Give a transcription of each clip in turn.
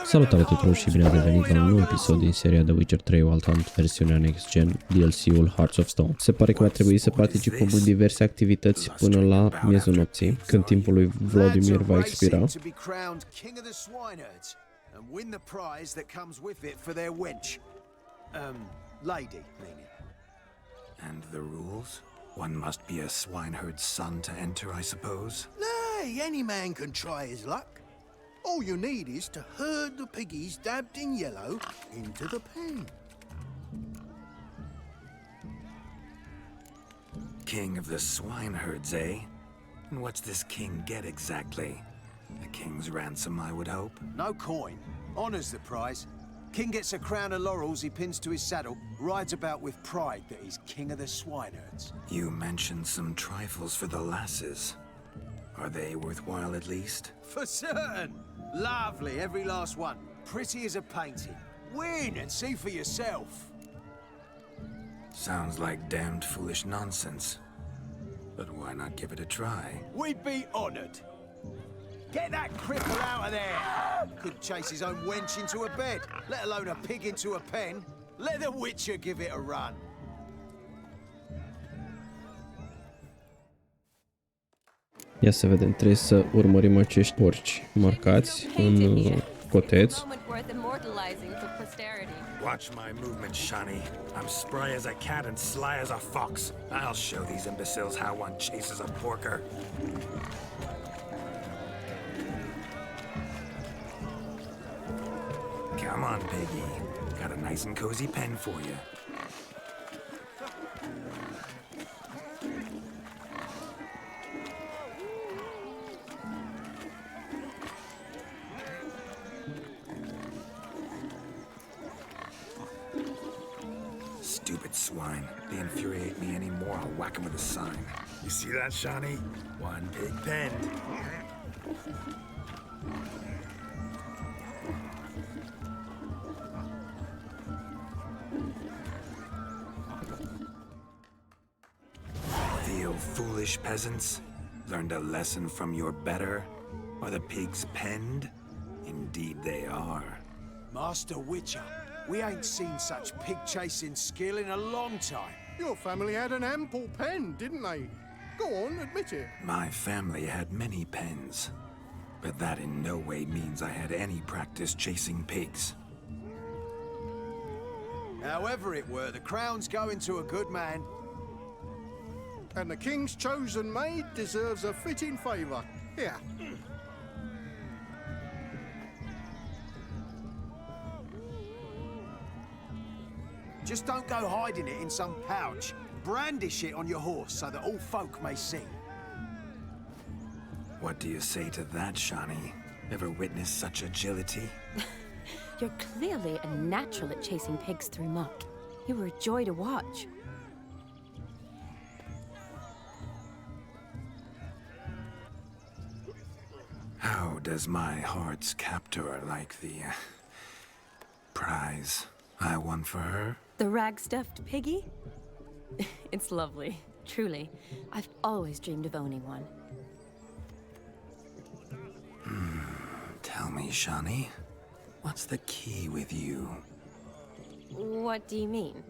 Salutare tuturor și bine ați venit la un nou episod din seria The Witcher 3 Wild Hunt, versiunea Next Gen, DLC-ul Hearts of Stone. Se pare că va trebui să participăm în diverse activități până la miezul nopții, când timpul lui Vladimir va expira. And the rules? One must be a swineherd's son to enter, I suppose? Nay, any man can try his luck. All you need is to herd the piggies dabbed in yellow into the pen. King of the swineherds, eh? And what's this king get exactly? A king's ransom, I would hope? No coin. Honor's the prize. King gets a crown of laurels he pins to his saddle, rides about with pride that he's king of the swineherds. You mentioned some trifles for the lasses. Are they worthwhile at least? For certain! Lovely, every last one. Pretty as a painting. Win and see for yourself. Sounds like damned foolish nonsense. But why not give it a try? We'd be honored. Get that cripple out of there! Could chase his own wench into a bed, let alone a pig into a pen. Let the Witcher give it a run. Ia să vedem, trebuie să urmărim acești porci marcați în coteț. Watch my movement, Shani. I'm spry as a cat and sly as a fox. I'll show these imbeciles how one chases a porker. Come on, piggy. Got a nice and cozy pen for you. Stupid swine. They infuriate me anymore. I'll whack them with a sign. You see that, Shani? One pig penned. Foolish peasants, learned a lesson from your better? Are the pigs penned? Indeed they are. Master Witcher, we ain't seen such pig-chasing skill in a long time. Your family had an ample pen, didn't they? Go on, admit it. My family had many pens, but that in no way means I had any practice chasing pigs. However it were, the crown's going to a good man. And the king's chosen maid deserves a fitting favor. Here. Just don't go hiding it in some pouch. Brandish it on your horse so that all folk may see. What do you say to that, Shani? Ever witnessed such agility? You're clearly a natural at chasing pigs through muck. You were a joy to watch. How does my heart's captor like the prize I won for her? The rag-stuffed piggy? It's lovely, truly. I've always dreamed of owning one. Tell me, Shani, what's the key with you? What do you mean?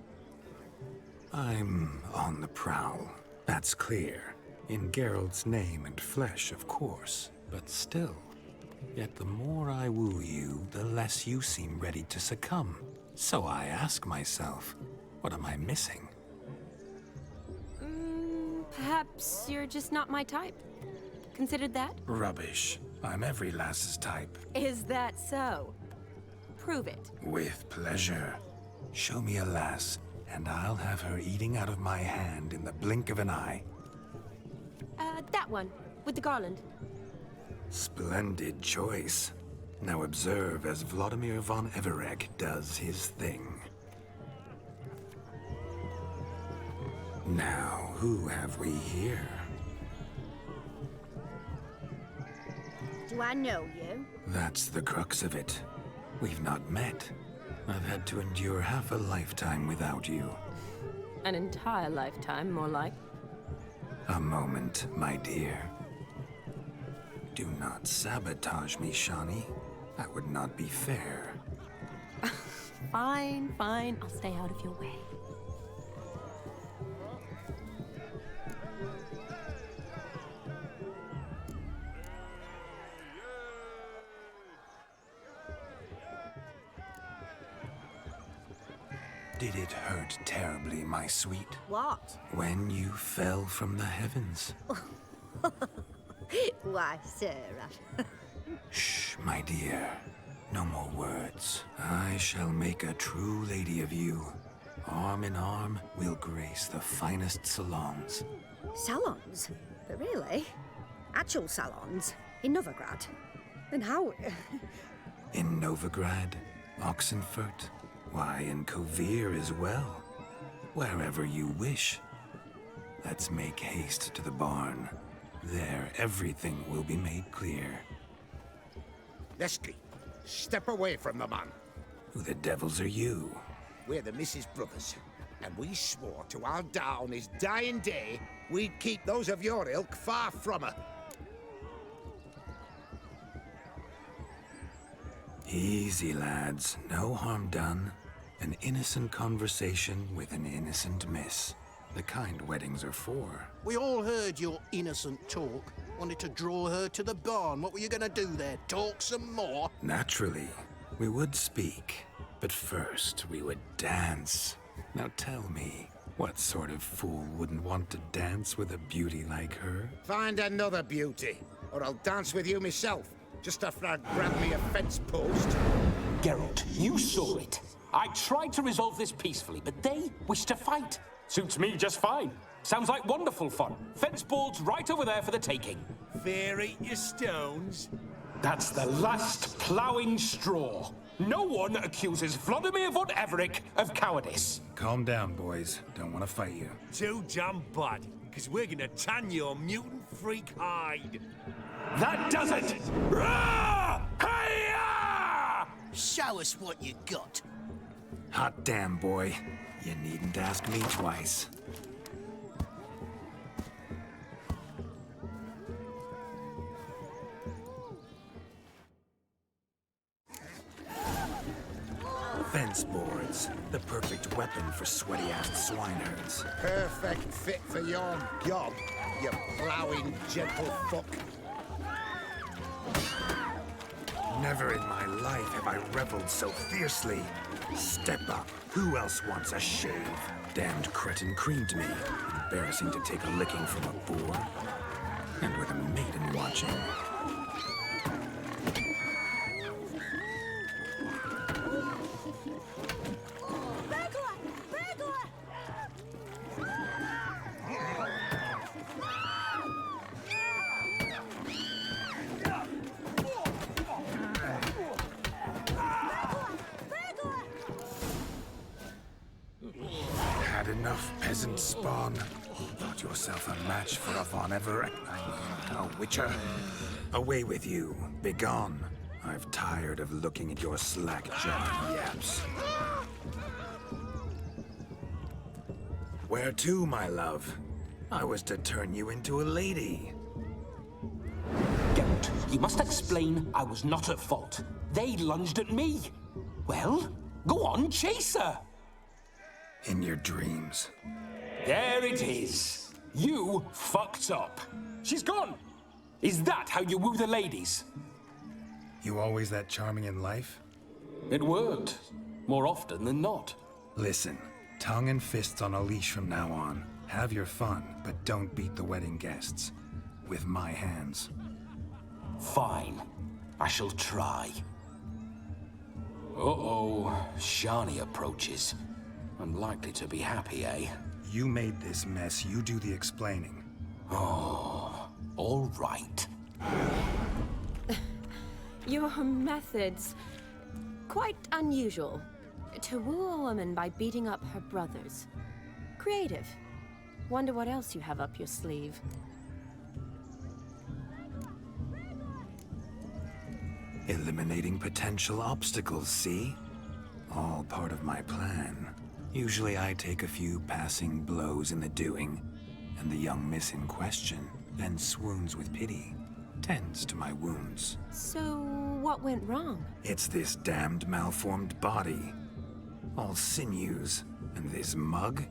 I'm on the prowl, that's clear. In Geralt's name and flesh, of course. But still, yet the more I woo you, the less you seem ready to succumb. So I ask myself, what am I missing? Perhaps you're just not my type. Considered that? Rubbish. I'm every lass's type. Is that so? Prove it. With pleasure. Show me a lass, and I'll have her eating out of my hand in the blink of an eye. That one, with the garland. Splendid choice. Now observe as Vladimir von Everegg does his thing. Now, who have we here? Do I know you? That's the crux of it. We've not met. I've had to endure half a lifetime without you. An entire lifetime, more like. A moment, my dear. Do not sabotage me, Shani. That would not be fair. Fine, fine. I'll stay out of your way. Did it hurt terribly, my sweet? What? When you fell from the heavens? Why, Sarah. Shh, my dear. No more words. I shall make a true lady of you. Arm in arm, we'll grace the finest salons. Salons? But really? Actual salons? In Novigrad? And how... In Novigrad, Oxenfurt, why, in Kovir as well. Wherever you wish. Let's make haste to the barn. There, everything will be made clear. Lesky, step away from the man. Who the devils are you? We're the Mrs. Brothers, and we swore to our da on his dying day we'd keep those of your ilk far from her. Easy, lads. No harm done. An innocent conversation with an innocent miss. The kind weddings are for. We all heard your innocent talk. Wanted to draw her to the barn. What were you gonna do there? Talk some more? Naturally, we would speak. But first, we would dance. Now tell me, what sort of fool wouldn't want to dance with a beauty like her? Find another beauty, or I'll dance with you myself, just after I grab me a fence post. Geralt, you saw it. I tried to resolve this peacefully, but they wish to fight. Suits me just fine. Sounds like wonderful fun. Fence boards right over there for the taking. Fear eat your stones. That's the last ploughing straw. No one accuses Vladimir von Everett of cowardice. Calm down, boys. Don't want to fight you. Too damn bad, because we're gonna tan your mutant freak hide. That does it! Rah! Hi-ya! Show us what you got. Hot damn, boy. You needn't ask me twice. Fence boards. The perfect weapon for sweaty-assed swineherds. Perfect fit for your gob, you ploughing gentle fuck. Never in my life have I reveled so fiercely. Step up. Who else wants a shave? Damned cretin creamed me. Embarrassing to take a licking from a boor. And with a maiden watching. Enough peasant spawn. Thought yourself a match for a Von Everett. A Witcher. Away with you. Begone. I've tired of looking at your slack-jawed yaps. Where to, my love? I was to turn you into a lady. Geralt, you must explain I was not at fault. They lunged at me. Well, go on, chase her. In your dreams. There it is. You fucked up. She's gone. Is that how you woo the ladies? You always that charming in life? It worked. More often than not. Listen, tongue and fists on a leash from now on. Have your fun, but don't beat the wedding guests. With my hands. Fine. I shall try. Uh-oh. Shani approaches. Unlikely to be happy, eh? You made this mess. You do the explaining. Oh, all right. Your methods... quite unusual. To woo a woman by beating up her brothers. Creative. Wonder what else you have up your sleeve. Eliminating potential obstacles, see? All part of my plan. Usually I take a few passing blows in the doing, and the young miss in question then swoons with pity. tends to my wounds. So, what went wrong? It's this damned malformed body. All sinews. And this mug?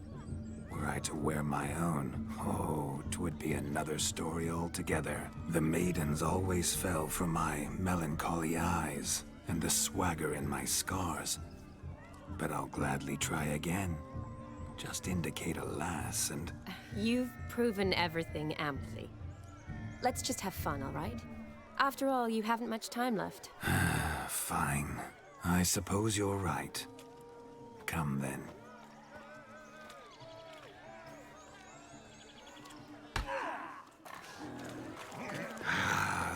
Were I to wear my own, oh, 'twould be another story altogether. The maidens always fell for my melancholy eyes and the swagger in my scars. But I'll gladly try again. Just indicate a lass and... You've proven everything amply. Let's just have fun, all right? After all, you haven't much time left. Fine. I suppose you're right. Come then.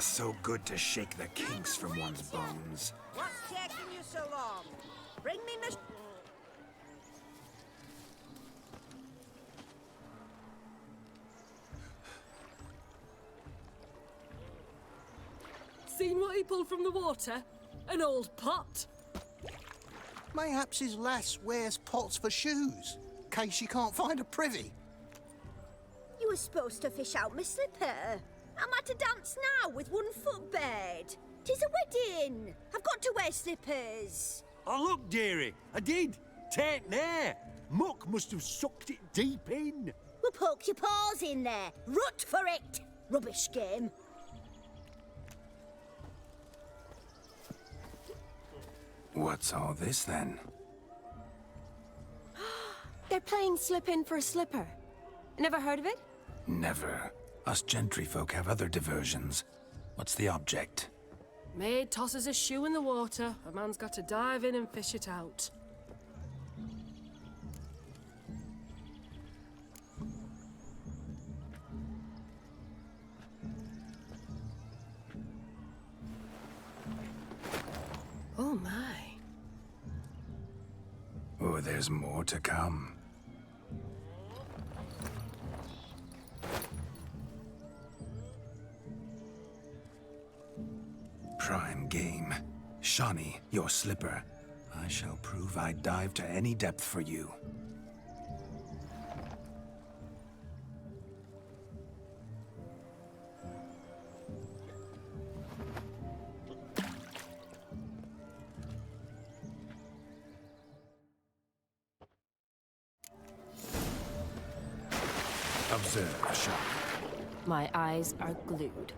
So good to shake the kinks from one's bones. What's taking you so long? Bring me Miss... Seen what he pulled from the water? An old pot. Mayhaps his lass wears pots for shoes, case she can't find a privy. You were supposed to fish out my slipper. I'm at a dance now with one foot bed. 'Tis a wedding. I've got to wear slippers. Oh, look, dearie, I did. Tain't there. Muck must have sucked it deep in. Well, poke your paws in there. Rut for it. Rubbish game. What's all this then? They're playing slip in for a slipper. Never heard of it? Never. Us gentry folk have other diversions. What's the object? Maid tosses a shoe in the water. A man's got to dive in and fish it out. Oh my. Oh, there's more to come. Prime game. Shani, your slipper. I shall prove I'd dive to any depth for you. Observe, Shani. My eyes are glued.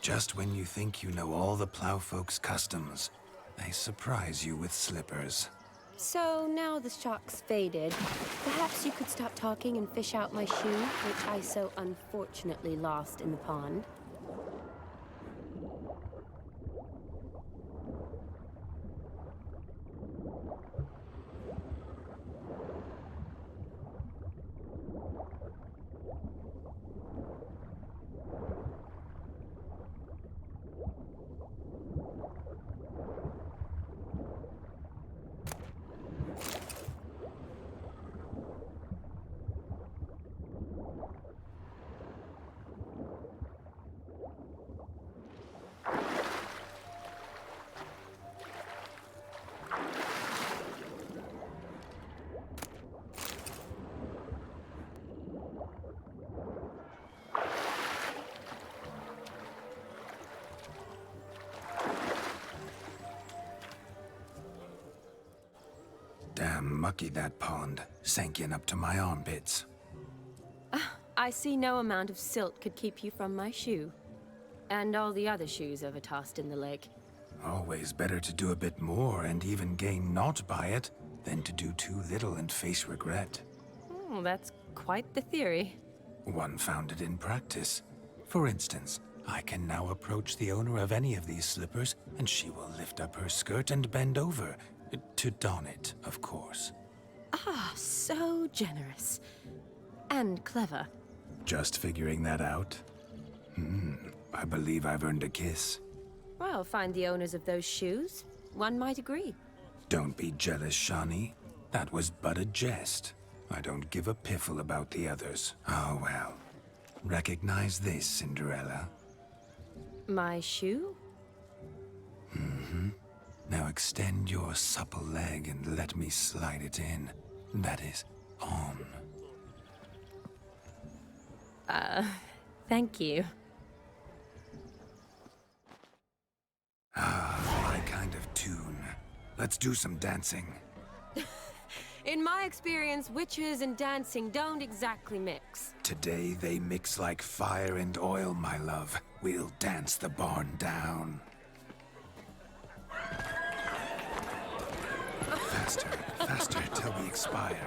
Just when you think you know all the plowfolk's customs, they surprise you with slippers. So now the shock's faded. Perhaps you could stop talking and fish out my shoe, which I so unfortunately lost in the pond. Damn mucky, that pond. Sank in up to my armpits. I see no amount of silt could keep you from my shoe. And all the other shoes ever tossed in the lake. Always better to do a bit more and even gain naught by it than to do too little and face regret. Oh, that's quite the theory. One founded in practice. For instance, I can now approach the owner of any of these slippers, and she will lift up her skirt and bend over. To don it, of course. Ah, so generous. And clever. Just figuring that out? I believe I've earned a kiss. Well, find the owners of those shoes. One might agree. Don't be jealous, Shani. That was but a jest. I don't give a piffle about the others. Oh well. Recognize this, Cinderella? My shoe? Now extend your supple leg and let me slide it in. That is on. Thank you. My kind of tune. Let's do some dancing. In my experience, witches and dancing don't exactly mix. Today they mix like fire and oil, my love. We'll dance the barn down. Faster, faster till we expire.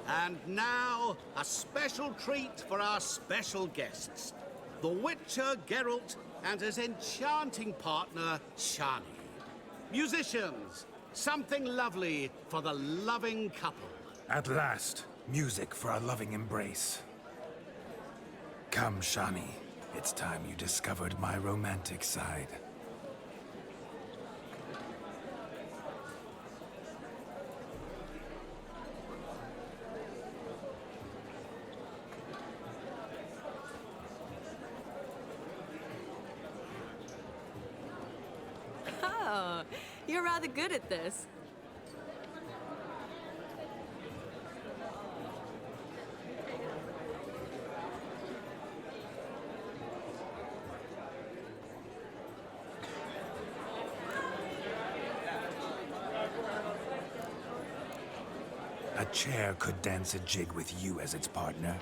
And now, a special treat for our special guests. The Witcher Geralt and his enchanting partner, Shani. Musicians, something lovely for the loving couple. At last, music for a loving embrace. Come, Shani. It's time you discovered my romantic side. Oh, you're rather good at this. A chair could dance a jig with you as its partner.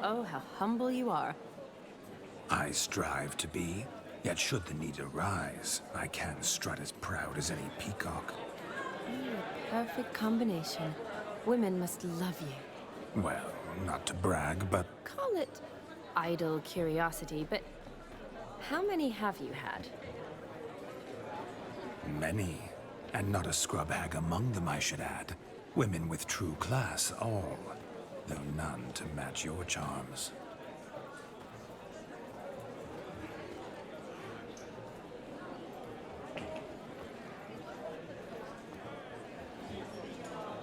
Oh, how humble you are. I strive to be, yet should the need arise, I can strut as proud as any peacock. Perfect combination. Women must love you. Well, not to brag, but Call it idle curiosity, but how many have you had? many. And not a scrub hag among them, I should add. Women with true class, all. Though none to match your charms.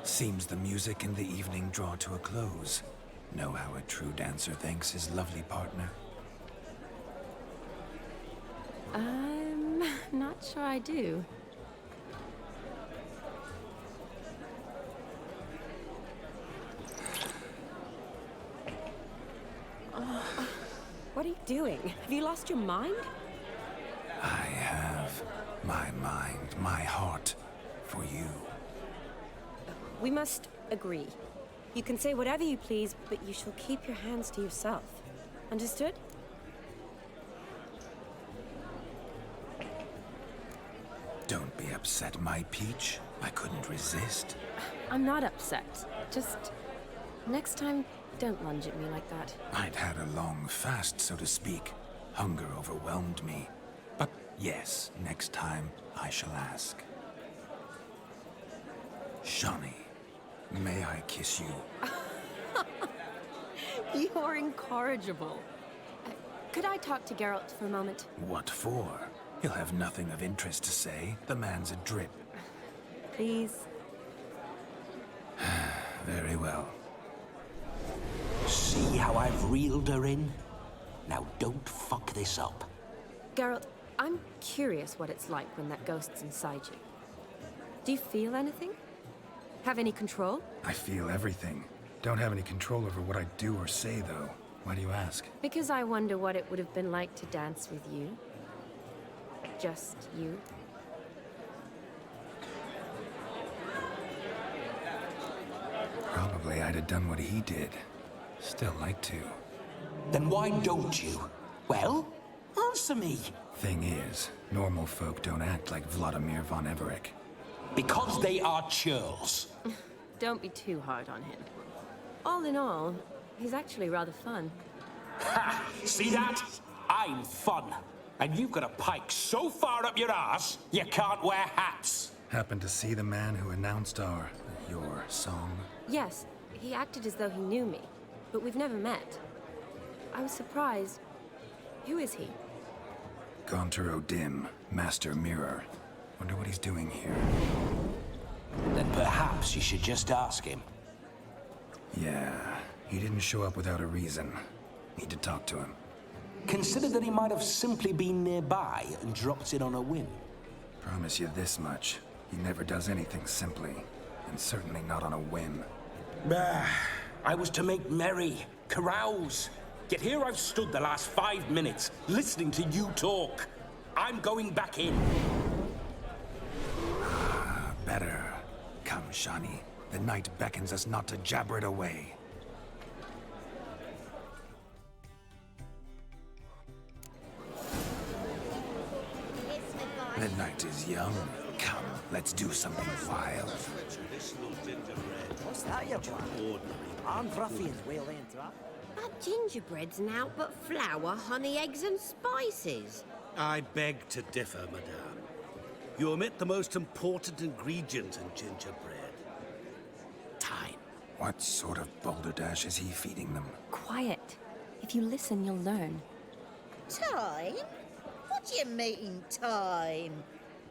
Seems the music and the evening draw to a close. Know how a true dancer thanks his lovely partner? I'm not sure I do. What are you doing? Have you lost your mind? I have my mind, my heart, for you. We must agree. You can say whatever you please, but you shall keep your hands to yourself. Understood? Don't be upset, my peach. I couldn't resist. I'm not upset. Just next time, don't lunge at me like that. I'd had a long fast, so to speak. Hunger overwhelmed me. But yes, next time I shall ask. Shani, may I kiss you? You're incorrigible. Could I talk to Geralt for a moment? What for? He'll have nothing of interest to say. The man's a drip. Please? Very well. See how I've reeled her in? Now don't fuck this up. Geralt, I'm curious what it's like when that ghost's inside you. Do you feel anything? Have any control? I feel everything. Don't have any control over what I do or say, though. Why do you ask? Because I wonder what it would have been like to dance with you. Just you. Probably I'd have done what he did. Still like to. Then why don't you? Well, answer me. Thing is, normal folk don't act like Vladimir von Everec. Because they are churls. Don't be too hard on him. All in all, he's actually rather fun. Ha! See that? I'm fun. And you've got a pike so far up your ass, you can't wear hats. Happened to see the man who announced your song? Yes, he acted as though he knew me, but we've never met. I was surprised. Who is he? Gaunter O'Dim, Master Mirror. Wonder what he's doing here. Then perhaps you should just ask him. Yeah, he didn't show up without a reason. Need to talk to him. Consider that he might have simply been nearby and dropped in on a whim. Promise you this much. He never does anything simply, and certainly not on a whim. I was to make merry, carouse. Yet here I've stood the last 5 minutes, listening to you talk. I'm going back in. Better. Come, Shani. The night beckons us not to jabber it away. The night is young. Come, let's do something wild. What's that, you plan? I'm ruffians well into that. That gingerbread's naught but flour, honey, eggs and spices. I beg to differ, madame. You omit the most important ingredient in gingerbread. Time. What sort of balderdash is he feeding them? Quiet. If you listen, you'll learn. Time? What do you mean, time?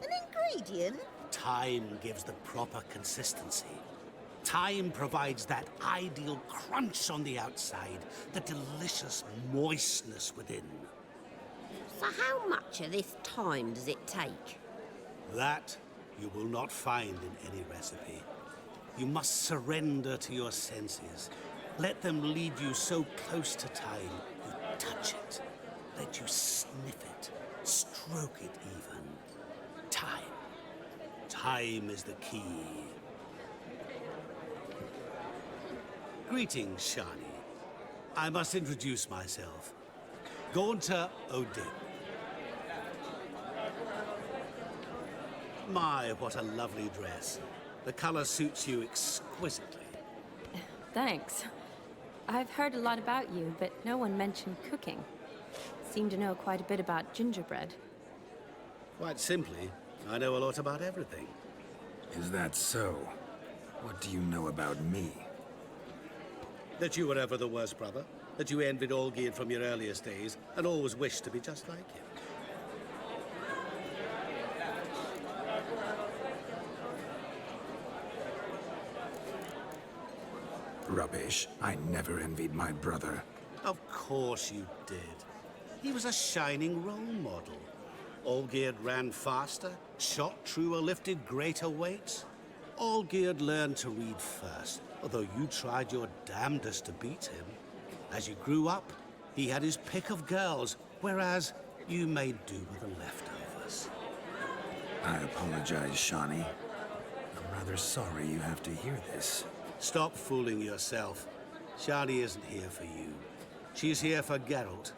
An ingredient? Time gives the proper consistency. Time provides that ideal crunch on the outside, the delicious moistness within. So how much of this time does it take? That you will not find in any recipe. You must surrender to your senses. Let them lead you so close to time, you touch it. Let you sniff it, stroke it even. Time. Time is the key. Greetings, Shani. I must introduce myself. Gaunter O'Dim. My, what a lovely dress. The color suits you exquisitely. Thanks. I've heard a lot about you, but no one mentioned cooking. Seem to know quite a bit about gingerbread. Quite simply, I know a lot about everything. Is that so? What do you know about me? That you were ever the worst brother, that you envied Olgierd from your earliest days, and always wished to be just like him. Rubbish. I never envied my brother. Of course you did. He was a shining role model. Olgierd ran faster, shot truer, lifted greater weights. Olgierd learned to read first, although you tried your damnedest to beat him. As you grew up, he had his pick of girls, whereas you made do with the leftovers. I apologize, Shani. I'm rather sorry you have to hear this. Stop fooling yourself. Shani isn't here for you. She's here for Geralt.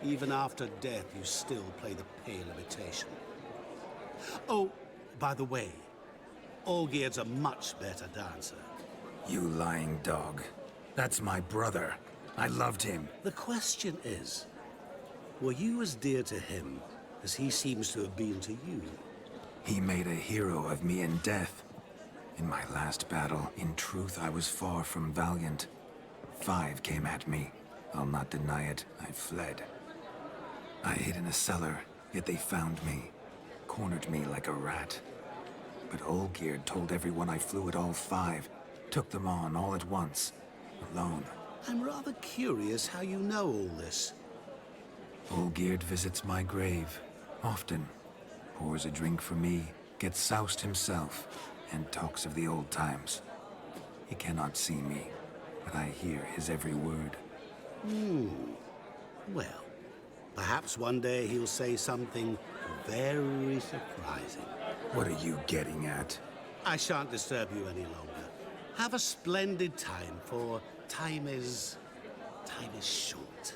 Even after death, you still play the pale imitation. Oh, by the way, Olgierd's a much better dancer. You lying dog. That's my brother. I loved him. The question is, were you as dear to him as he seems to have been to you? He made a hero of me in death. In my last battle, in truth, I was far from valiant. 5 came at me. I'll not deny it. I fled. I hid in a cellar, yet they found me. Cornered me like a rat. But Olgierd told everyone I flew at all 5. Took them on all at once. Alone. I'm rather curious how you know all this. Olgierd visits my grave. Often. Pours a drink for me. Gets soused himself. And talks of the old times. He cannot see me, but I hear his every word. Well, perhaps one day he'll say something very surprising. What are you getting at? I shan't disturb you any longer. Have a splendid time, for time is short.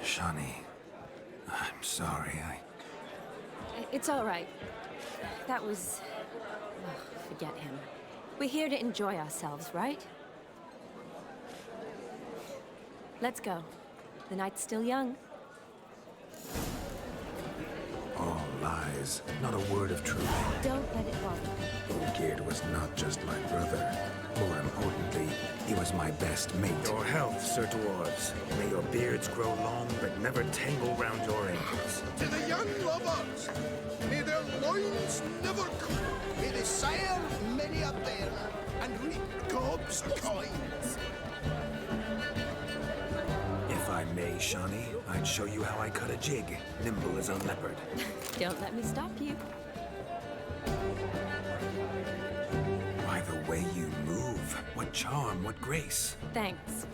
Shani, I'm sorry, It's all right. That was... Oh, forget him. We're here to enjoy ourselves, right? Let's go. The night's still young. All lies, not a word of truth. Don't let it bother you. Olgierd was not just my brother. More importantly, he was my best mate. Your health, Sir Dwarves. May your beards grow long, but never tangle round your ankles. To the young lovers, may their loins never cool. May they sail many a bear and reap gobs of coins. If I may, Shani, I'd show you how I cut a jig, nimble as a leopard. Don't let me stop you. By the way you move, what charm, what grace. Thanks.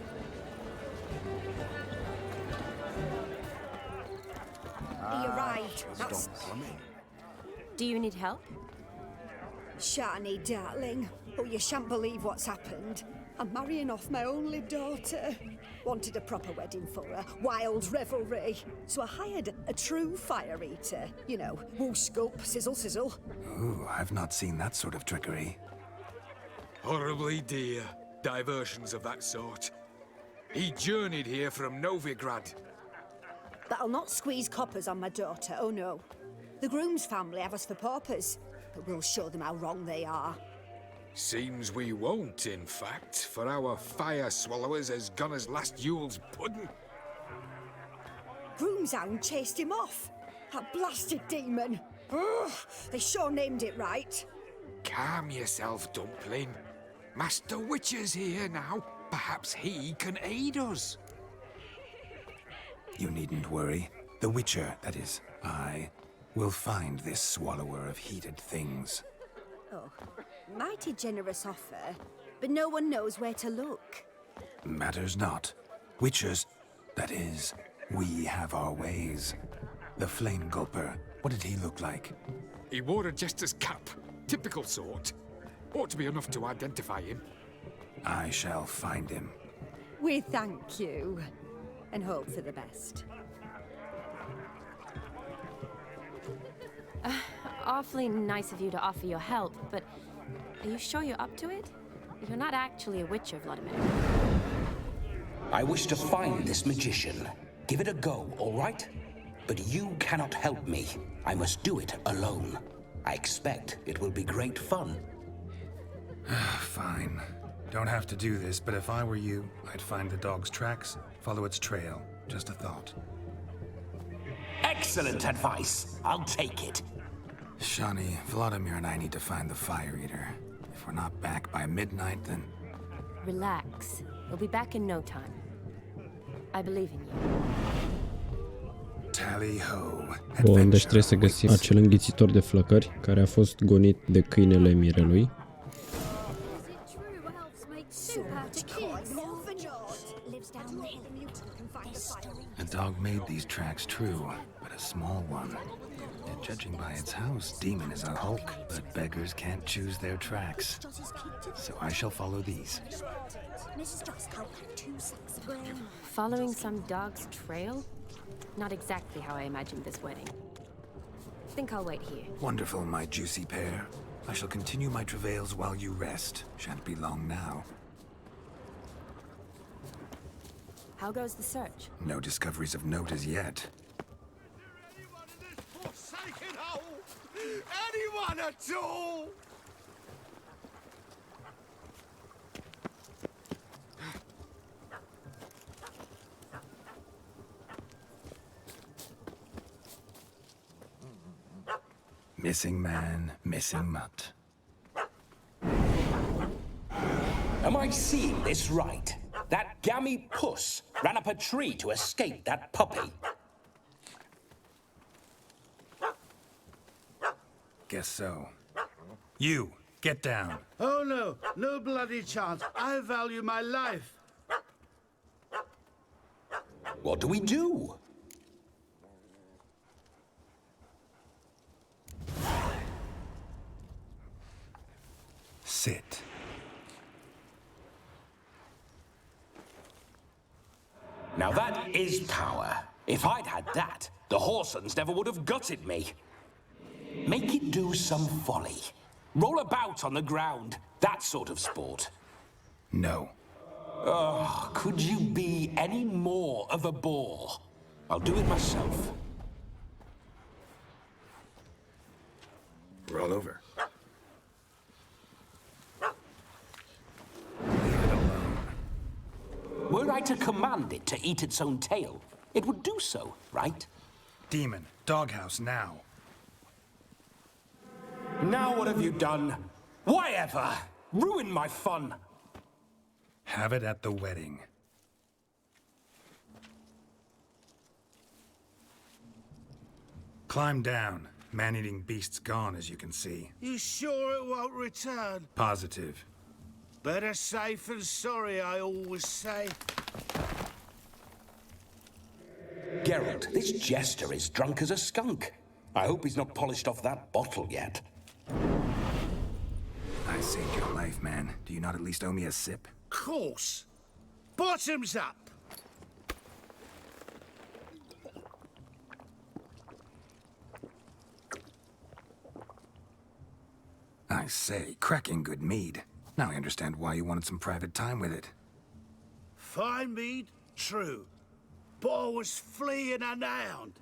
He arrived. That's Do you need help? Shani, darling. Oh, you shan't believe what's happened. I'm marrying off my only daughter. Wanted a proper wedding for her, wild revelry. So I hired a true fire eater. You know, whoosh gulp, sizzle sizzle. Ooh, I've not seen that sort of trickery. Horribly dear diversions of that sort. He journeyed here from Novigrad. But I'll not squeeze coppers on my daughter, oh no. The groom's family have us for paupers, but we'll show them how wrong they are. Seems we won't, in fact, for our fire swallowers has gone as last Yule's pudding. Groom's hound chased him off. That blasted demon. Ugh, they sure named it right. Calm yourself, Dumpling. Master Witcher's here now. Perhaps he can aid us. You needn't worry. The Witcher, that is, I, will find this swallower of heated things. Oh, mighty generous offer, but no one knows where to look. Matters not. Witchers, that is, we have our ways. The Flame Gulper, what did he look like? He wore a jester's cap. Typical sort. Ought to be enough to identify him. I shall find him. We thank you, and hope for the best. Awfully nice of you to offer your help, but are you sure you're up to it? You're not actually a witcher, Vladimir. I wish to find this magician. Give it a go, all right? But you cannot help me. I must do it alone. I expect it will be great fun. Fine. Don't have to do this, but if I were you, I'd find the dog's tracks, follow its trail. Just a thought. Excellent advice. I'll take it. Shani, Vladimir and I need to find the Fire Eater. If we're not back by midnight, then... Relax. We'll be back in no time. I believe in you. Tally-ho. Bun, deci trebuie să găsim acel înghițitor de flăcări care a fost gonit de câinele mirelui. A dog made these tracks true, but a small one. And judging by its house, Demon is a hulk, but beggars can't choose their tracks. So I shall follow these. Following some dog's trail? Not exactly how I imagined this wedding. Think I'll wait here. Wonderful, my juicy pair. I shall continue my travails while you rest. Shan't be long now. How goes the search? No discoveries of note as yet. Forsaken hole! Anyone at all! Missing man, missing mutt. Am I seeing this right? That gammy puss ran up a tree to escape that puppy. Guess so. You, get down. Oh no, no bloody chance. I value my life. What do we do? Sit. Now that is power. If I'd had that, the Horsons never would have gutted me. Make it do some folly. Roll about on the ground. That sort of sport. No. Oh, could you be any more of a bore? I'll do it myself. Roll over. Were I to command it to eat its own tail, it would do so, right? Demon, doghouse now. Now what have you done? Why ever? Ruin my fun. Have it at the wedding. Climb down. Man-eating beast's gone, as you can see. You sure it won't return? Positive. Better safe than sorry, I always say. Geralt, this jester is drunk as a skunk. I hope he's not polished off that bottle yet. I saved your life, man. Do you not at least owe me a sip? Course. Bottoms up. I say, cracking good mead. Now I understand why you wanted some private time with it. Fine mead, true. But I was fleeing an hound.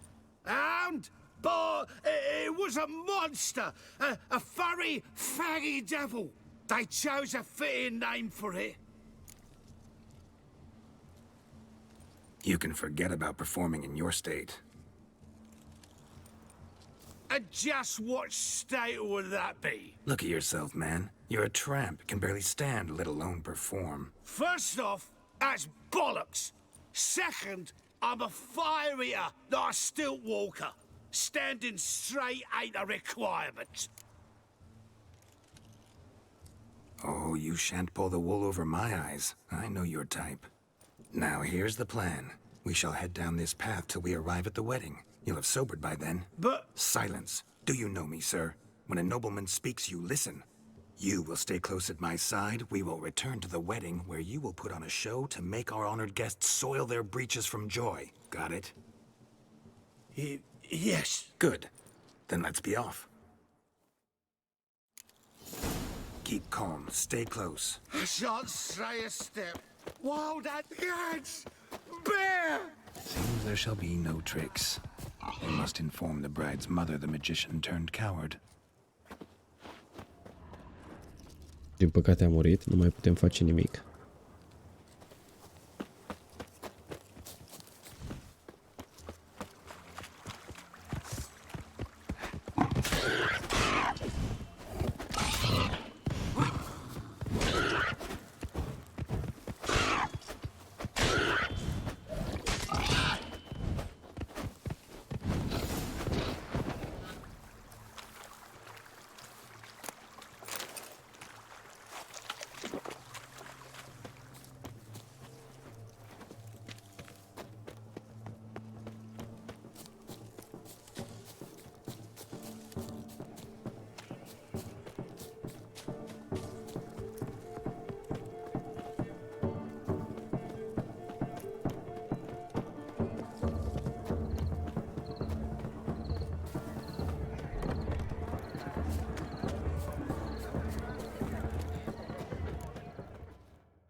Hound? But it was a monster. A furry, faggy devil. They chose a fitting name for it. You can forget about performing in your state. And just what state would that be? Look at yourself, man. You're a tramp, can barely stand, let alone perform. First off, that's bollocks. Second, I'm a fire eater, not a stilt walker. Standing straight ain't a requirement. Oh, you shan't pull the wool over my eyes. I know your type. Now, here's the plan. We shall head down this path till we arrive at the wedding. You'll have sobered by then. But... Silence. Do you know me, sir? When a nobleman speaks, you listen. You will stay close at my side. We will return to the wedding, where you will put on a show to make our honored guests soil their breeches from joy. Got it? Yes. Good. Then let's be off. Keep calm. Stay close. I shan't stray a step. Wild ants! Bear! Seems there shall be no tricks. We must inform the bride's mother the magician turned coward. Din păcate a murit, nu mai putem face nimic.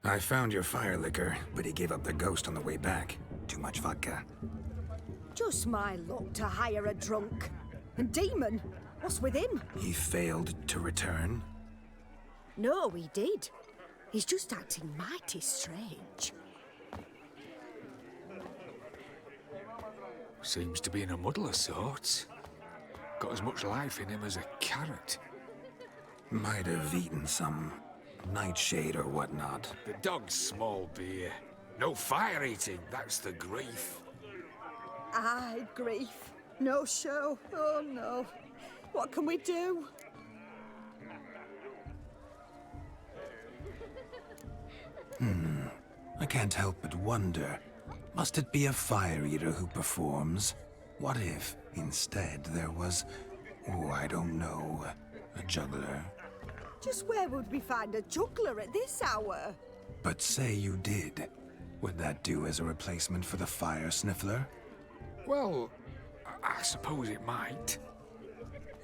I found your fire liquor, but he gave up the ghost on the way back. Too much vodka. Just my luck to hire a drunk. And Demon, what's with him? He failed to return? No, he did. He's just acting mighty strange. Seems to be in a muddle of sorts. Got as much life in him as a carrot. Might have eaten some nightshade or whatnot. The dog's small beer. No fire eating, that's the grief. Aye, grief. No show. Oh no. What can we do? I can't help but wonder. Must it be a fire eater who performs? What if, instead, there was, oh, I don't know, a juggler? Just where would we find a juggler at this hour? But say you did. Would that do as a replacement for the fire sniffler? Well, I suppose it might.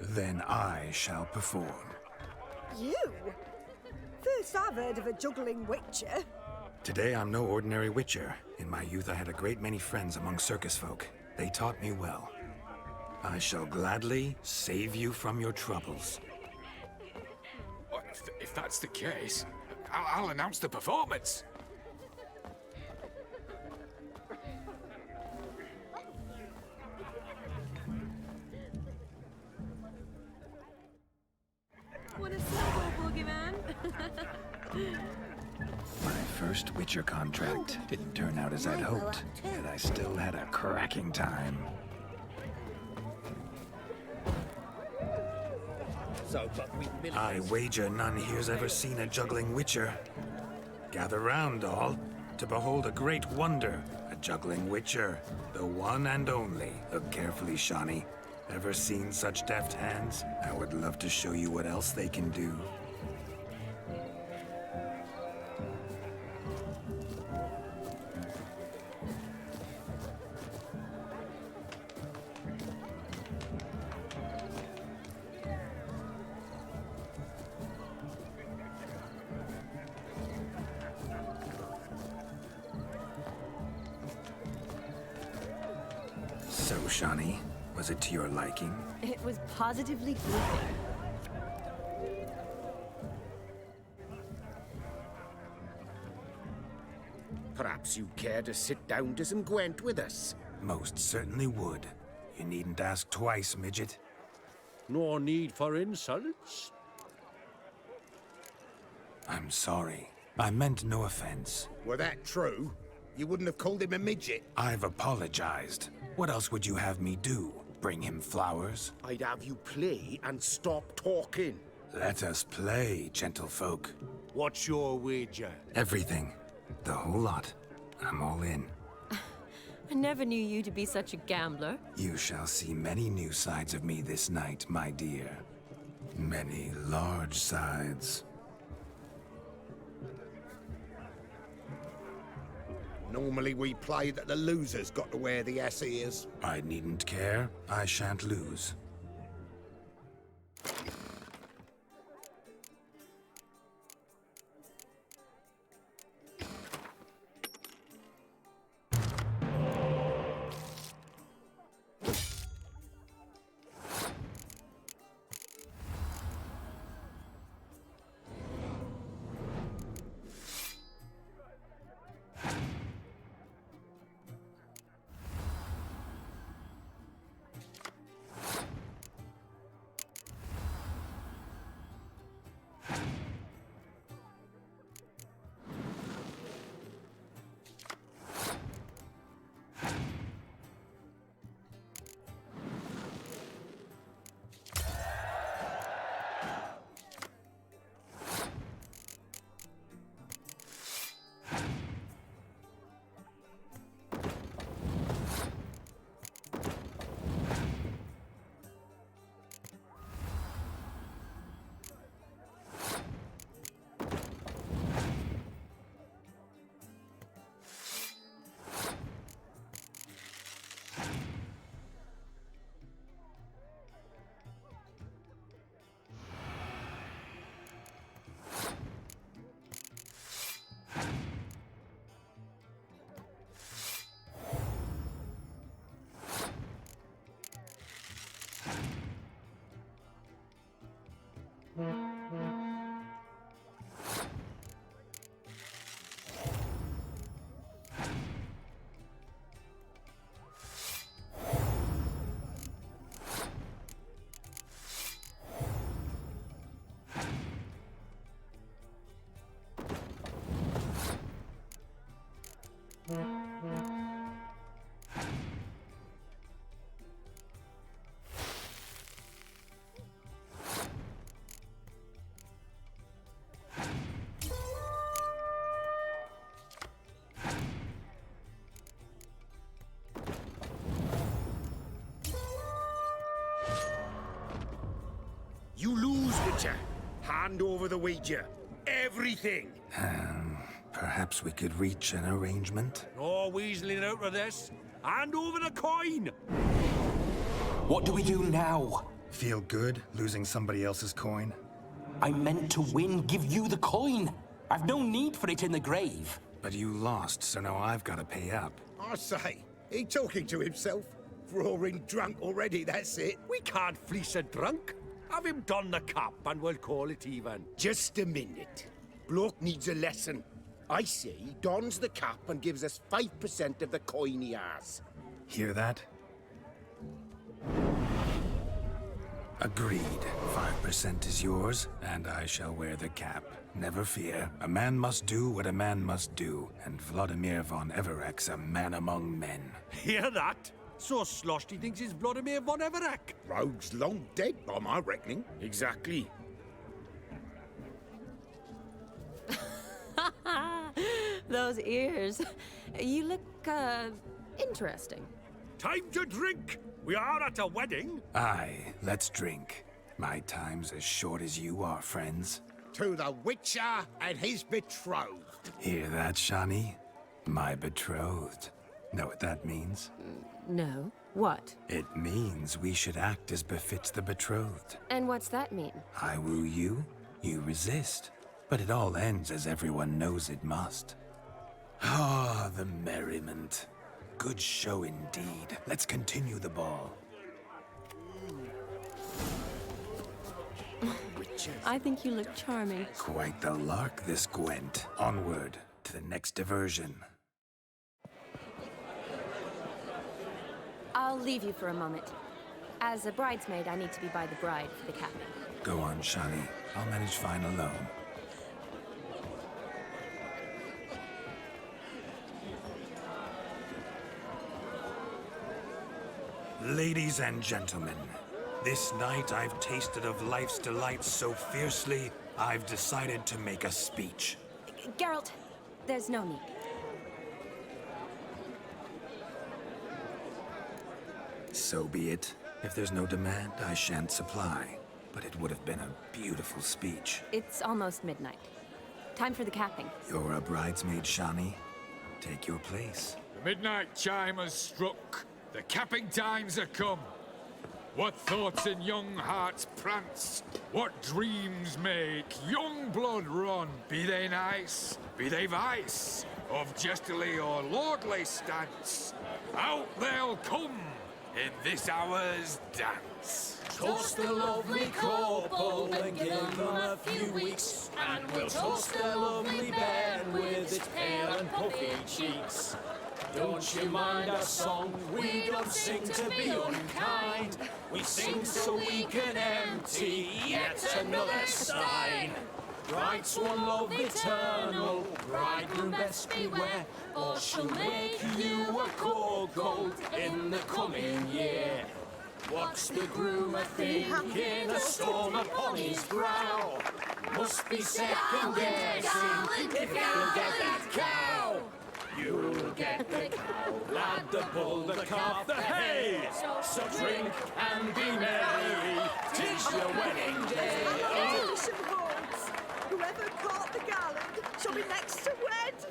Then I shall perform. You? First I've heard of a juggling witcher. Today I'm no ordinary witcher. In my youth I had a great many friends among circus folk. They taught me well. I shall gladly save you from your troubles. Well, if that's the case, I'll announce the performance. What a simple boogeyman. My first witcher contract didn't turn out as I'd hoped, but I still had a cracking time. I wager none here's ever seen a juggling witcher. Gather round, all, to behold a great wonder, a juggling witcher, the one and only. Look carefully, Shani. Ever seen such deft hands? I would love to show you what else they can do. So, Shani, was it to your liking? It was positively gripping. Perhaps you care to sit down to some Gwent with us? Most certainly would. You needn't ask twice, midget. No need for insults. I'm sorry. I meant no offense. Were that true, you wouldn't have called him a midget. I've apologized. What else would you have me do? Bring him flowers? I'd have you play and stop talking. Let us play, gentlefolk. What's your wager? Everything. The whole lot. I'm all in. I never knew you to be such a gambler. You shall see many new sides of me this night, my dear. Many large sides. Normally we play that the loser's got to wear the ears. I needn't care. I shan't lose. Hand over the wager. Everything. Perhaps we could reach an arrangement? No weaseling out of this. Hand over the coin! What do we do now? Feel good losing somebody else's coin? I meant to win, give you the coin. I've no need for it in the grave. But you lost, so now I've got to pay up. I say, he talking to himself. Roaring drunk already, that's it. We can't fleece a drunk. Have him don the cap and we'll call it even. Just a minute. Bloke needs a lesson. I say he dons the cap and gives us 5% of the coin he has. Hear that? Agreed. 5% is yours, and I shall wear the cap. Never fear. A man must do what a man must do, and Vladimir von Everach's a man among men. Hear that? So sloshed he thinks he's Vladimir von Avallac'h. Rogue's long dead, by my reckoning. Exactly. Those ears. You look, interesting. Time to drink! We are at a wedding. Aye, let's drink. My time's as short as you are, friends. To the Witcher and his betrothed. Hear that, Shani? My betrothed. Know what that means? No. What? It means we should act as befits the betrothed. And what's that mean? I woo you, you resist. But it all ends as everyone knows it must. Ah, the merriment. Good show indeed. Let's continue the ball. I think you look charming. Quite the lark, this Gwent. Onward to the next diversion. I'll leave you for a moment. As a bridesmaid, I need to be by the bride for the capping. Go on, Shani. I'll manage fine alone. Ladies and gentlemen, this night I've tasted of life's delights so fiercely, I've decided to make a speech. Geralt, there's no need. So be it. If there's no demand, I shan't supply. But it would have been a beautiful speech. It's almost midnight. Time for the capping. You're a bridesmaid, Shani. Take your place. The midnight chime has struck. The capping times are come. What thoughts in young hearts prance? What dreams make young blood run? Be they nice, be they vice, of jestly or lordly stance, out they'll come in this hour's dance. Toast the lovely couple and give them a few weeks, and we'll toast the lovely bed with its pale and puffy cheeks. Don't you mind our song? We don't sing to be unkind. We sing so we can empty yet another stein. Bride's one love eternal, bridegroom best beware, or she'll make you a cold gold in the coming year. What's the groom a-thinking, a storm upon his brow? Must be second guessing if he'll get that cow. You'll get the cow, lad, the bull, the calf, the hay. So drink and be merry, 'tis your wedding day. Oh. Whoever caught the garland shall be next to wed.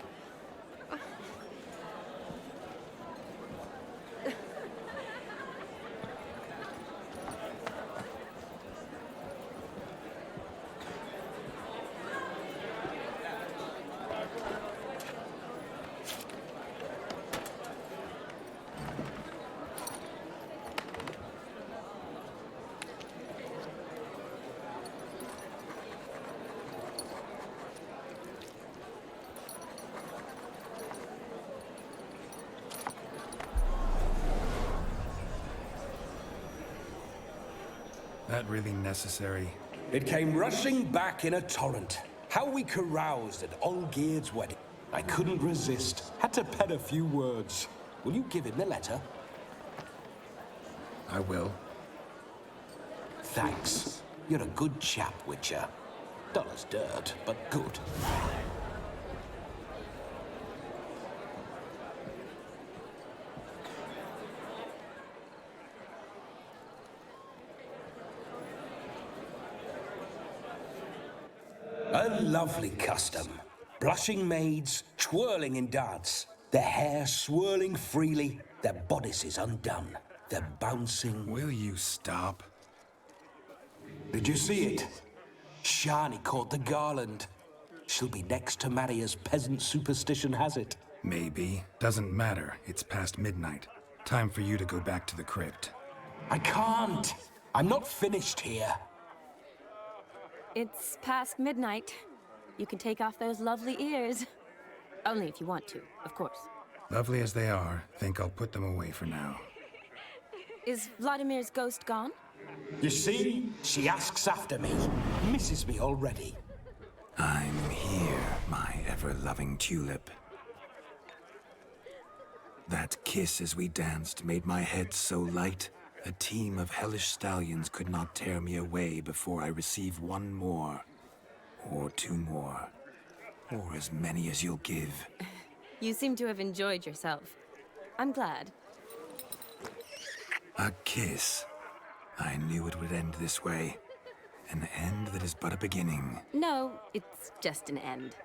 That really necessary? It came rushing back in a torrent. How we caroused at Olgierd's wedding. I couldn't resist. Had to pen a few words. Will you give him the letter? I will. Thanks. You're a good chap, Witcher. Dull as dirt, but good. A lovely custom. Blushing maids twirling in dance, their hair swirling freely, their bodices undone, their bouncing... Will you stop? Did you see it? Shani caught the garland. She'll be next to marry as peasant superstition has it. Maybe. Doesn't matter. It's past midnight. Time for you to go back to the crypt. I can't. I'm not finished here. It's past midnight. You can take off those lovely ears. Only if you want to, of course. Lovely as they are, think I'll put them away for now. Is Vladimir's ghost gone? You see? She asks after me. Misses me already. I'm here, my ever-loving tulip. That kiss as we danced made my head so light, a team of hellish stallions could not tear me away before I receive one more. Or two more. Or as many as you'll give. You seem to have enjoyed yourself. I'm glad. A kiss. I knew it would end this way. An end that is but a beginning. No, it's just an end.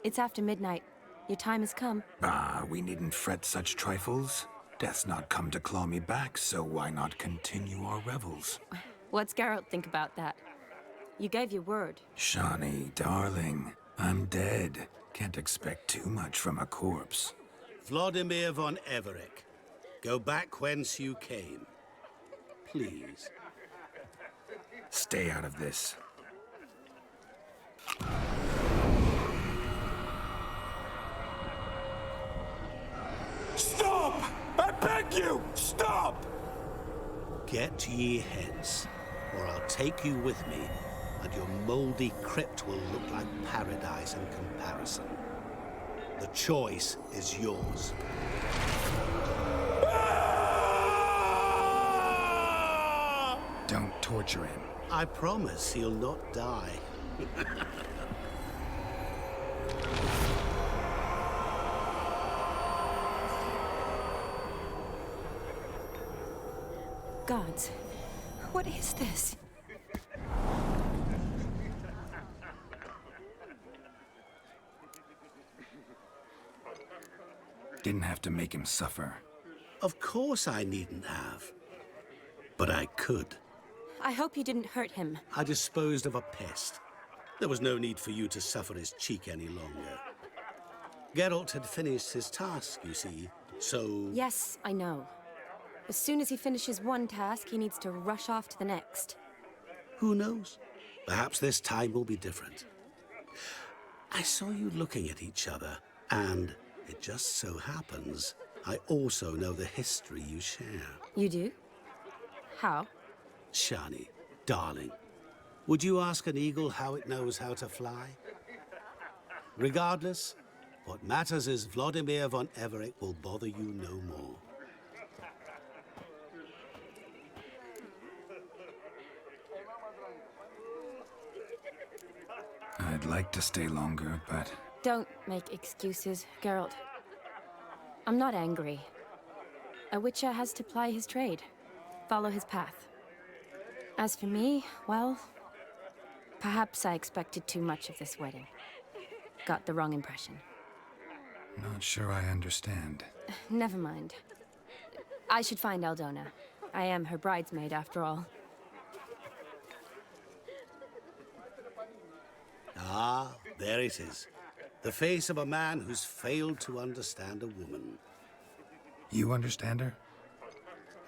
It's after midnight. Your time has come. Ah, we needn't fret such trifles. Death's not come to claw me back, so why not continue our revels? What's Geralt think about that? You gave your word. Shani, darling, I'm dead. Can't expect too much from a corpse. Vladimir von Everec, go back whence you came. Please. Stay out of this. Stop! I beg you! Stop! Get ye hence, or I'll take you with me, and your moldy crypt will look like paradise in comparison. The choice is yours. Don't torture him. I promise he'll not die. Gods, what is this? Didn't have to make him suffer. Of course I needn't have. But I could. I hope you didn't hurt him. I disposed of a pest. There was no need for you to suffer his cheek any longer. Geralt had finished his task, you see, so... Yes, I know. As soon as he finishes one task, he needs to rush off to the next. Who knows? Perhaps this time will be different. I saw you looking at each other, and it just so happens I also know the history you share. You do? How? Shani, darling, would you ask an eagle how it knows how to fly? Regardless, what matters is Vladimir von Everec will bother you no more. I'd like to stay longer, but... Don't make excuses, Geralt. I'm not angry. A witcher has to ply his trade, follow his path. As for me, well, perhaps I expected too much of this wedding. Got the wrong impression. Not sure I understand. Never mind. I should find Aldona. I am her bridesmaid, after all. Ah, there it is. The face of a man who's failed to understand a woman. You understand her?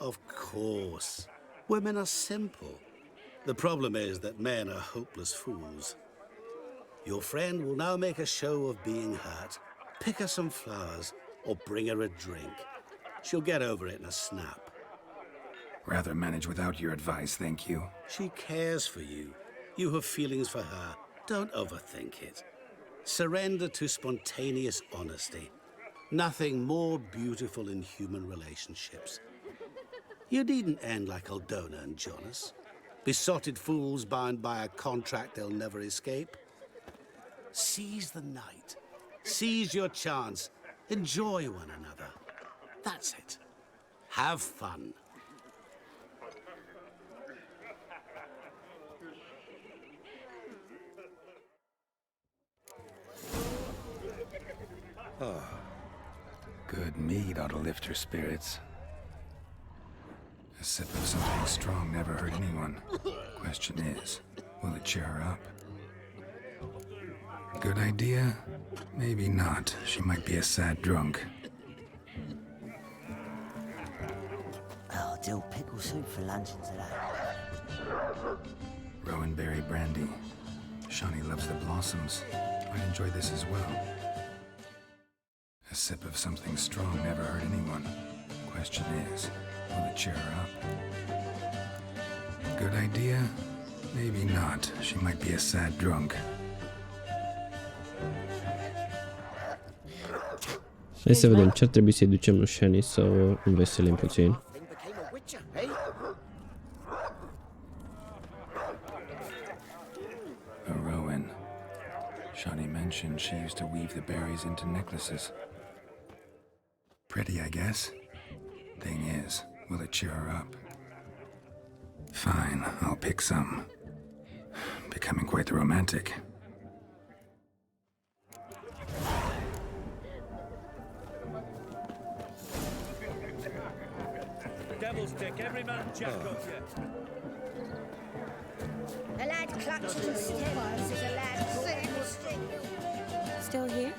Of course. Women are simple. The problem is that men are hopeless fools. Your friend will now make a show of being hurt, pick her some flowers, or bring her a drink. She'll get over it in a snap. Rather manage without your advice, thank you. She cares for you. You have feelings for her. Don't overthink it. Surrender to spontaneous honesty. Nothing more beautiful in human relationships. You needn't end like Aldona and Jonas. Besotted fools bound by a contract they'll never escape. Seize the night. Seize your chance. Enjoy one another. That's it. Have fun. Good mead ought to lift her spirits. A sip of something strong never hurt anyone. Question is, will it cheer her up? Good idea? Maybe not. She might be a sad drunk. Oh, dill pickle soup for luncheon today. Rowan berry brandy. Shani loves the blossoms. I'd enjoy this as well. A sip of something strong never hurt anyone. Question is, will it cheer her up? Good idea? Maybe not. She might be a sad drunk. Hai să vedem ce ar trebui să-i ducem lui Shani să o înveselim puțin. A Rowan. Shani mentioned she used to weave the berries into necklaces. Pretty, I guess. Thing is, will it cheer her up? Fine, I'll pick some. Becoming quite the romantic. Devil's dick, every man jack of you. A lad clutching stems is a lad holding a stick. Still here?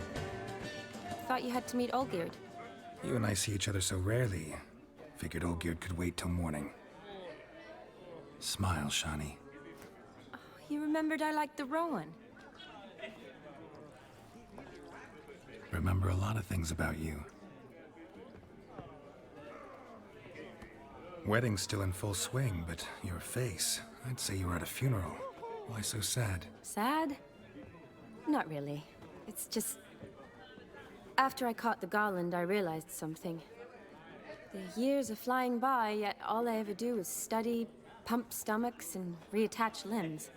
Thought you had to meet Olgierd. You and I see each other so rarely. Figured Olgierd could wait till morning. Smile, Shani. Oh, you remembered I liked the Rowan. Remember a lot of things about you. Wedding's still in full swing, but your face, I'd say you were at a funeral. Why so sad? Sad? Not really. It's just... After I caught the garland, I realized something. The years are flying by, yet all I ever do is study, pump stomachs, and reattach limbs.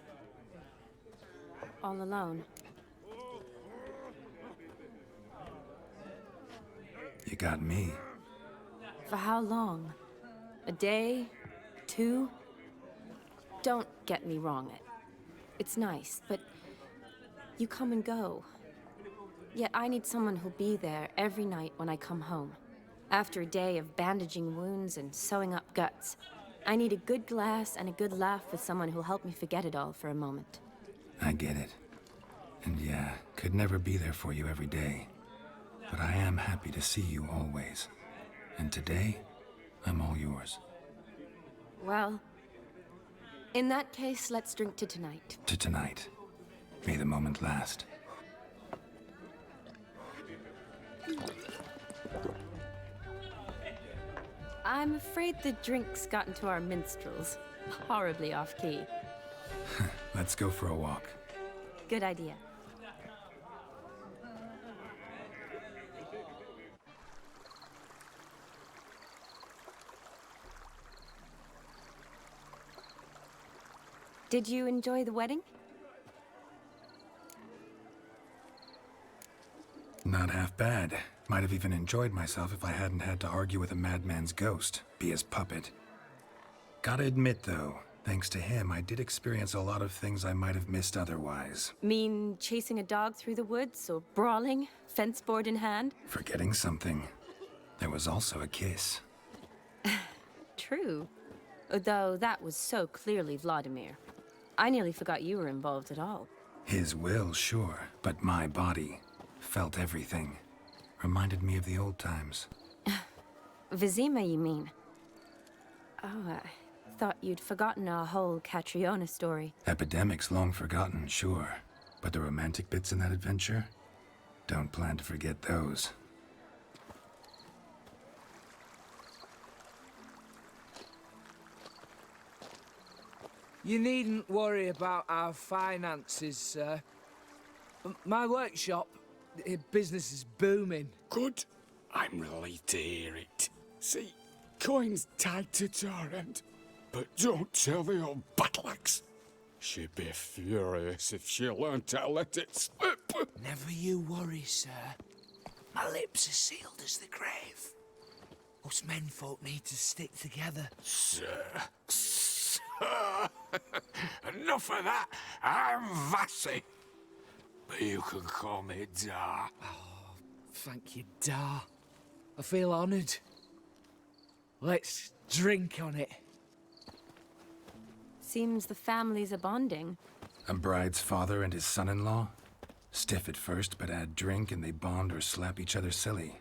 All alone. You got me. For how long? A day? 2? Don't get me wrong. It's nice, but you come and go. Yet I need someone who'll be there every night when I come home. After a day of bandaging wounds and sewing up guts, I need a good glass and a good laugh with someone who'll help me forget it all for a moment. I get it. And yeah, could never be there for you every day. But I am happy to see you always. And today, I'm all yours. Well, in that case, let's drink to tonight. To tonight. May the moment last. I'm afraid the drinks got into our minstrels. Horribly off-key. Let's go for a walk. Good idea. Did you enjoy the wedding? Not half bad. Might have even enjoyed myself if I hadn't had to argue with a madman's ghost, be his puppet. Gotta admit, though, thanks to him, I did experience a lot of things I might have missed otherwise. Mean chasing a dog through the woods, or brawling, fence board in hand? Forgetting something. There was also a kiss. True. Though that was so clearly Vladimir. I nearly forgot you were involved at all. His will, sure, but my body felt everything. Reminded me of the old times. Vizima, you mean? Oh, I thought you'd forgotten our whole Catriona story. Epidemics long forgotten, sure. But the romantic bits in that adventure? Don't plan to forget those. You needn't worry about our finances, sir. My workshop, business is booming. Good. I'm relieved to hear it. See, coin's tied to Torrent. But don't tell the old Avallac'h. She'd be furious if she learned to let it slip. Never you worry, sir. My lips are sealed as the grave. Us menfolk need to stick together. Sir. Enough of that. I'm Vassy. But you can call me Dar. Oh, Thank you, Dar. I feel honoured. Let's drink on it. Seems the families are bonding. A bride's father and his son-in-law? Stiff at first, but add drink and they bond or slap each other silly.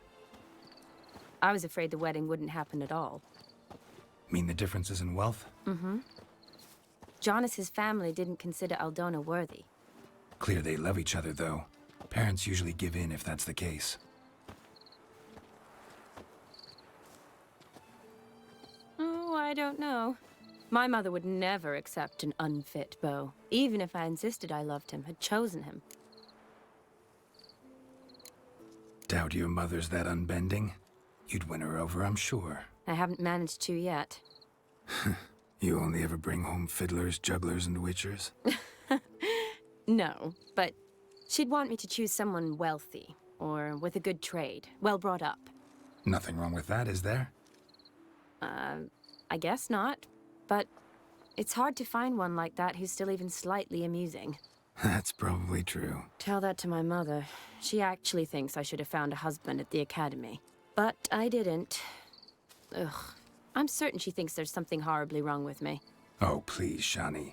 I was afraid the wedding wouldn't happen at all. Mean the differences in wealth? Mm-hmm. Jonas's family didn't consider Aldona worthy. Clear they love each other, though. Parents usually give in if that's the case. Oh, I don't know. My mother would never accept an unfit beau, even if I insisted I loved him, had chosen him. Doubt your mother's that unbending. You'd win her over, I'm sure. I haven't managed to yet. You only ever bring home fiddlers, jugglers, and witchers? No, but she'd want me to choose someone wealthy, or with a good trade, well brought up. Nothing wrong with that, is there? I guess not, but it's hard to find one like that who's still even slightly amusing. That's probably true. Tell that to my mother. She actually thinks I should have found a husband at the academy. But I didn't. Ugh. I'm certain she thinks there's something horribly wrong with me. Oh, please, Shani.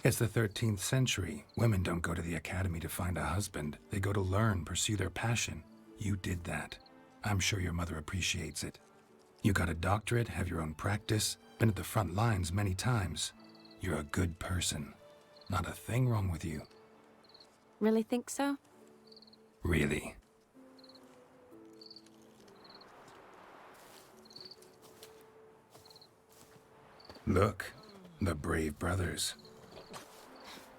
It's the 13th century. Women don't go to the academy to find a husband. They go to learn, pursue their passion. You did that. I'm sure your mother appreciates it. You got a doctorate, have your own practice, been at the front lines many times. You're a good person. Not a thing wrong with you. Really think so? Really. Look, the brave brothers.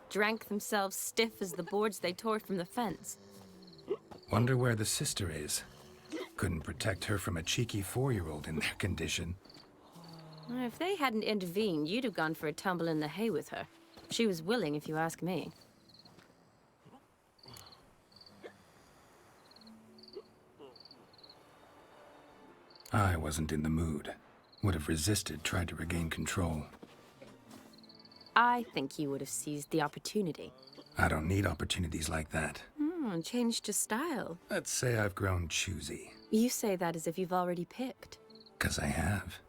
Drank themselves stiff as the boards they tore from the fence. Wonder where the sister is. Couldn't protect her from a cheeky 4-year-old in their condition. If they hadn't intervened, you'd have gone for a tumble in the hay with her. She was willing, if you ask me. I wasn't in the mood. Would have resisted, tried to regain control. I think you would have seized the opportunity. I don't need opportunities like that. Changed your style. Let's say I've grown choosy. You say that as if you've already picked. 'Cause I have.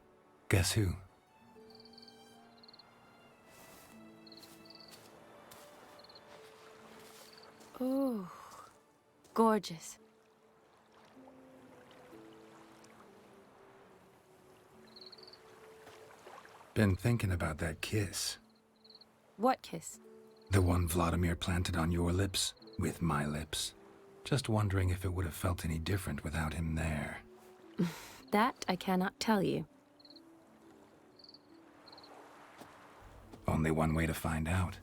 Guess who? Oh, gorgeous. Been thinking about that kiss. What kiss? The one Vladimir planted on your lips, with my lips. Just wondering if it would have felt any different without him there. That I cannot tell you. Only one way to find out.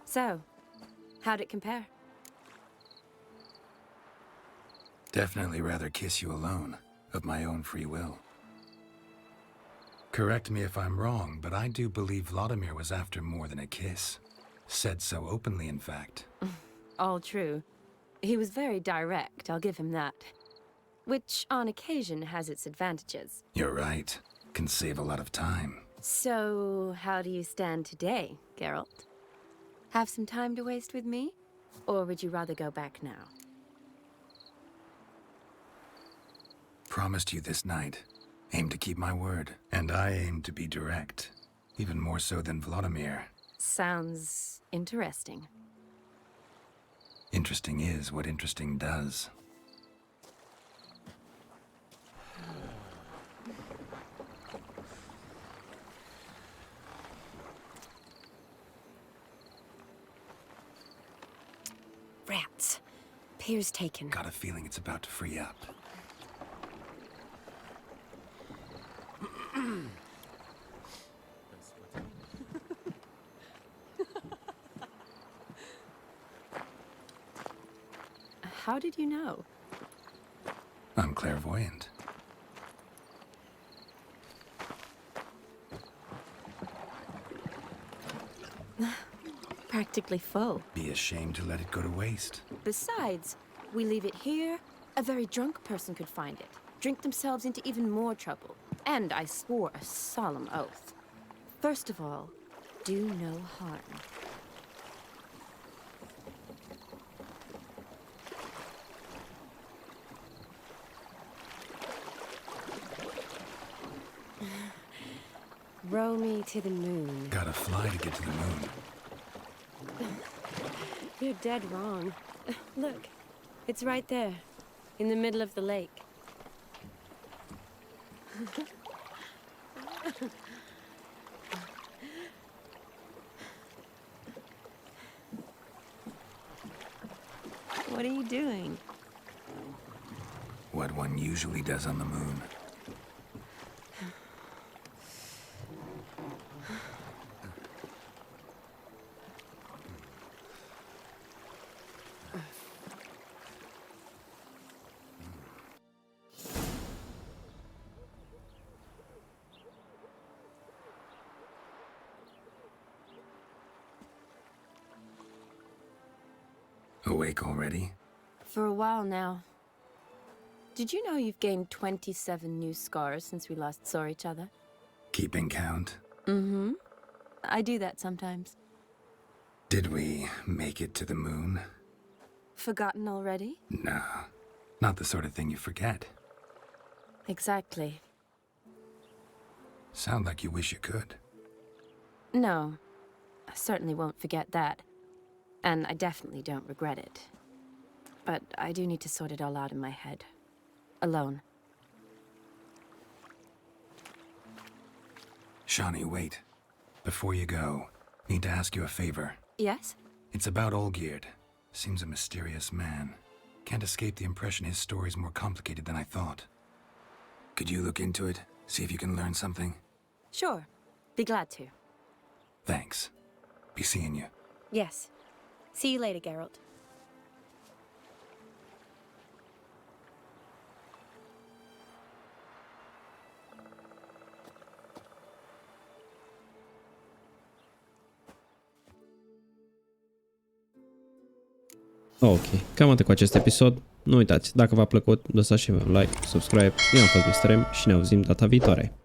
So, how'd it compare? Definitely rather kiss you alone, of my own free will. Correct me if I'm wrong, but I do believe Vladimir was after more than a kiss. Said so openly, in fact. All true. He was very direct, I'll give him that. Which, on occasion, has its advantages. You're right. Can save a lot of time. So, how do you stand today, Geralt? Have some time to waste with me? Or would you rather go back now? Promised you this night. Aim to keep my word. And I aim to be direct. Even more so than Vladimir. Sounds interesting. Interesting is what interesting does. Rats. Pier's taken. Got a feeling it's about to free up. How did you know? I'm clairvoyant. practically full. Be ashamed to let it go to waste. Besides, we leave it here, a very drunk person could find it, drink themselves into even more trouble. And I swore a solemn oath. First of all, do no harm. Row me to the moon. Gotta fly to get to the moon. You're dead wrong. Look, it's right there, in the middle of the lake. What are you doing? What one usually does on the moon. Awake already? For a while now. Did you know you've gained 27 new scars since we last saw each other? Keeping count? Mm-hmm. I do that sometimes. Did we make it to the moon? Forgotten already? Nah, not the sort of thing you forget. Exactly. Sound like you wish you could. No, I certainly won't forget that. And I definitely don't regret it. But I do need to sort it all out in my head. Alone. Shani, wait. Before you go, need to ask you a favor. Yes? It's about Olgierd. Seems a mysterious man. Can't escape the impression his story's more complicated than I thought. Could you look into it? See if you can learn something? Sure. Be glad to. Thanks. Be seeing you. Yes. See you later, Geralt. Ok, cam atât cu acest episod. Nu uitați, dacă v-a plăcut, lăsați și un like, subscribe. Eu am fost Mr. M și ne auzim data viitoare.